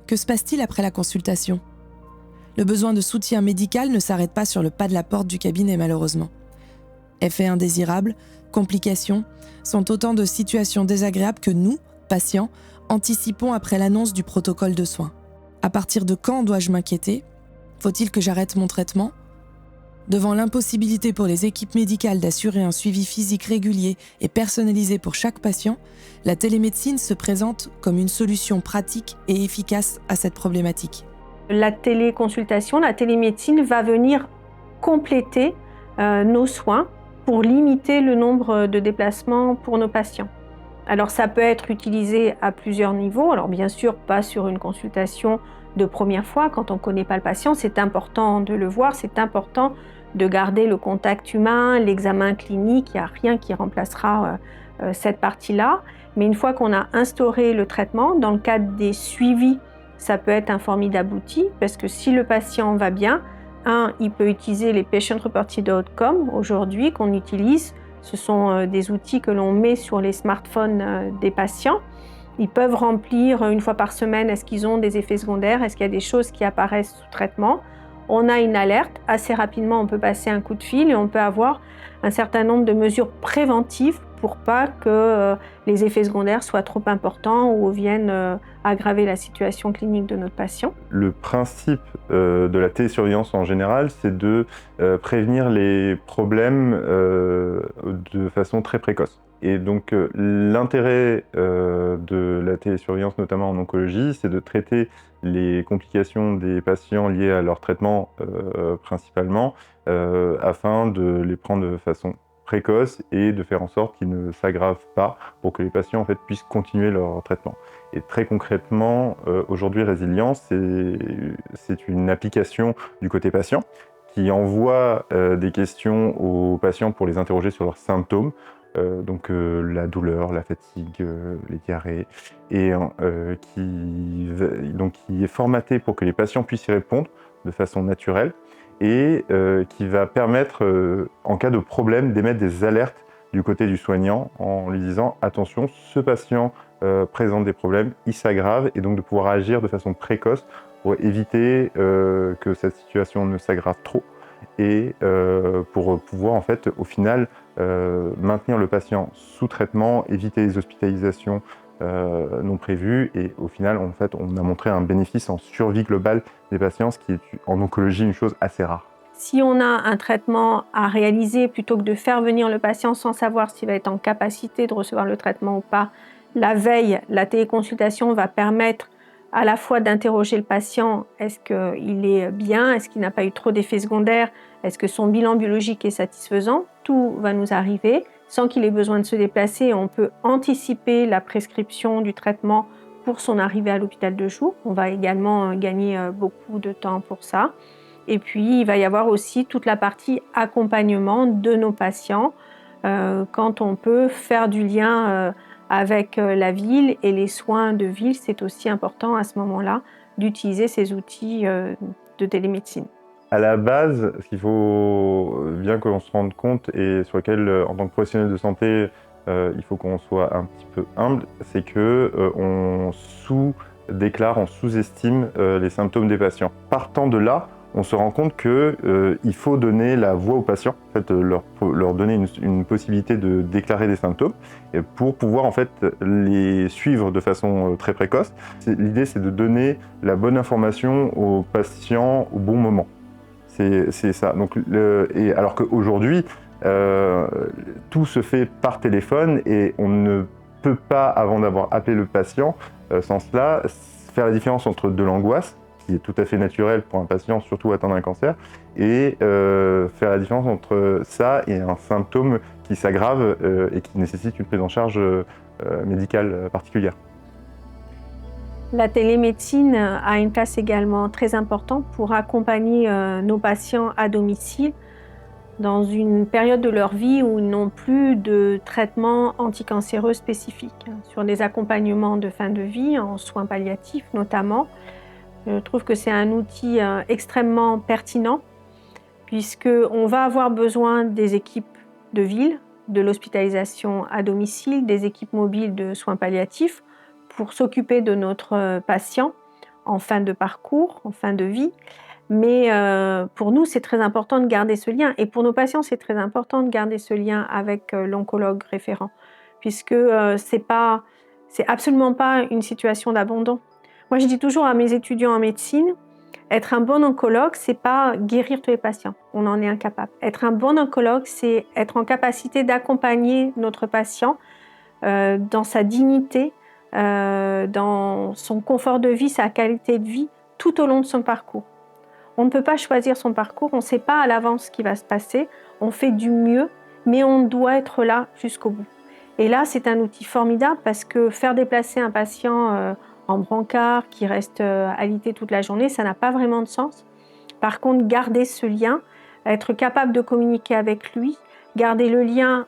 Que se passe-t-il après la consultation ? Le besoin de soutien médical ne s'arrête pas sur le pas de la porte du cabinet malheureusement. Effets indésirables, complications, sont autant de situations désagréables que nous, patients, anticipons après l'annonce du protocole de soins. À partir de quand dois-je m'inquiéter ? Faut-il que j'arrête mon traitement ? Devant l'impossibilité pour les équipes médicales d'assurer un suivi physique régulier et personnalisé pour chaque patient, la télémédecine se présente comme une solution pratique et efficace à cette problématique. La téléconsultation, la télémédecine va venir compléter nos soins pour limiter le nombre de déplacements pour nos patients. Alors ça peut être utilisé à plusieurs niveaux. Alors bien sûr, pas sur une consultation de première fois. Quand on ne connaît pas le patient, c'est important de le voir, c'est important de garder le contact humain, l'examen clinique. Il n'y a rien qui remplacera cette partie-là. Mais une fois qu'on a instauré le traitement, dans le cadre des suivis, ça peut être un formidable outil parce que si le patient va bien, il peut utiliser les Patient Reported Outcomes aujourd'hui qu'on utilise. Ce sont des outils que l'on met sur les smartphones des patients. Ils peuvent remplir une fois par semaine, est-ce qu'ils ont des effets secondaires, est-ce qu'il y a des choses qui apparaissent sous traitement. On a une alerte, assez rapidement on peut passer un coup de fil et on peut avoir un certain nombre de mesures préventives pour pas que les effets secondaires soient trop importants ou viennent aggraver la situation clinique de notre patient. Le principe de la télésurveillance en général, c'est de prévenir les problèmes de façon très précoce. Et donc l'intérêt de la télésurveillance, notamment en oncologie, c'est de traiter les complications des patients liées à leur traitement principalement, afin de les prendre de façon précoce et de faire en sorte qu'ils ne s'aggravent pas pour que les patients en fait, puissent continuer leur traitement. Et très concrètement, aujourd'hui Résilience, c'est une application du côté patient qui envoie des questions aux patients pour les interroger sur leurs symptômes, donc la douleur, la fatigue, les diarrhées, et qui est formaté pour que les patients puissent y répondre de façon naturelle, et qui va permettre, en cas de problème, d'émettre des alertes du côté du soignant en lui disant « Attention, ce patient présente des problèmes, il s'aggrave » et donc de pouvoir agir de façon précoce pour éviter que cette situation ne s'aggrave trop et pour pouvoir, en fait, au final, maintenir le patient sous traitement, éviter les hospitalisations non prévues et au final, en fait, on a montré un bénéfice en survie globale des patients, ce qui est en oncologie une chose assez rare. Si on a un traitement à réaliser, plutôt que de faire venir le patient sans savoir s'il va être en capacité de recevoir le traitement ou pas, la veille, la téléconsultation va permettre à la fois d'interroger le patient, est-ce qu'il est bien, est-ce qu'il n'a pas eu trop d'effets secondaires, est-ce que son bilan biologique est satisfaisant, tout va nous arriver sans qu'il ait besoin de se déplacer. On peut anticiper la prescription du traitement pour son arrivée à l'hôpital de jour. On va également gagner beaucoup de temps pour ça. Et puis, il va y avoir aussi toute la partie accompagnement de nos patients quand on peut faire du lien avec la ville et les soins de ville. C'est aussi important à ce moment-là d'utiliser ces outils de télémédecine. À la base, ce qu'il faut bien que l'on se rende compte et sur lequel, en tant que professionnel de santé, il faut qu'on soit un petit peu humble, c'est qu'on sous-déclare, on sous-estime les symptômes des patients. Partant de là, on se rend compte qu'il faut donner la voix aux patients, en fait, leur donner une possibilité de déclarer des symptômes pour pouvoir en fait, les suivre de façon très précoce. L'idée, c'est de donner la bonne information aux patients au bon moment. C'est ça. Donc, alors qu'aujourd'hui, tout se fait par téléphone et on ne peut pas, avant d'avoir appelé le patient, sans cela, faire la différence entre de l'angoisse, qui est tout à fait naturelle pour un patient, surtout atteint d'un cancer, et faire la différence entre ça et un symptôme qui s'aggrave et qui nécessite une prise en charge médicale particulière. La télémédecine a une place également très importante pour accompagner nos patients à domicile dans une période de leur vie où ils n'ont plus de traitement anticancéreux spécifique. Sur des accompagnements de fin de vie, en soins palliatifs notamment, je trouve que c'est un outil extrêmement pertinent puisqu'on va avoir besoin des équipes de ville, de l'hospitalisation à domicile, des équipes mobiles de soins palliatifs pour s'occuper de notre patient en fin de parcours, en fin de vie. Mais pour nous, c'est très important de garder ce lien. Et pour nos patients, c'est très important de garder ce lien avec l'oncologue référent, puisque c'est absolument pas une situation d'abandon. Moi, je dis toujours à mes étudiants en médecine, être un bon oncologue, c'est pas guérir tous les patients. On en est incapable. Être un bon oncologue, c'est être en capacité d'accompagner notre patient dans sa dignité, dans son confort de vie, sa qualité de vie, tout au long de son parcours. On ne peut pas choisir son parcours, on ne sait pas à l'avance ce qui va se passer, on fait du mieux, mais on doit être là jusqu'au bout. Et là, c'est un outil formidable parce que faire déplacer un patient en brancard qui reste alité toute la journée, ça n'a pas vraiment de sens. Par contre, garder ce lien, être capable de communiquer avec lui, garder le lien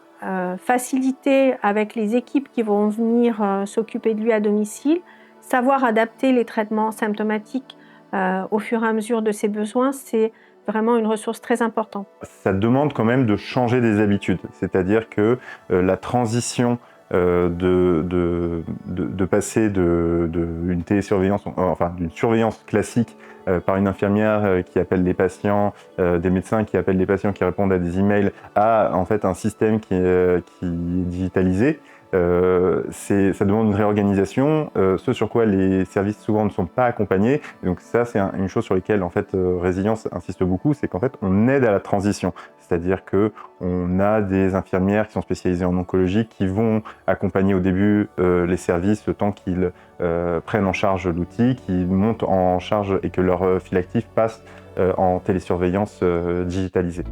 facilité avec les équipes qui vont venir s'occuper de lui à domicile, savoir adapter les traitements symptomatiques au fur et à mesure de ses besoins, c'est vraiment une ressource très importante. Ça demande quand même de changer des habitudes, c'est-à-dire que la transition de passer d'une télésurveillance, enfin d'une surveillance classique par une infirmière qui appelle les patients, des médecins qui appellent les patients qui répondent à des emails, à en fait un système qui est digitalisé. Ça demande une réorganisation, ce sur quoi les services souvent ne sont pas accompagnés. Donc ça, c'est une chose sur laquelle en fait Résilience insiste beaucoup, c'est qu'en fait on aide à la transition. C'est-à-dire que on a des infirmières qui sont spécialisées en oncologie qui vont accompagner au début les services le temps qu'ils prennent en charge l'outil, qu'ils montent en charge et que leur fil actif passe en télésurveillance digitalisée.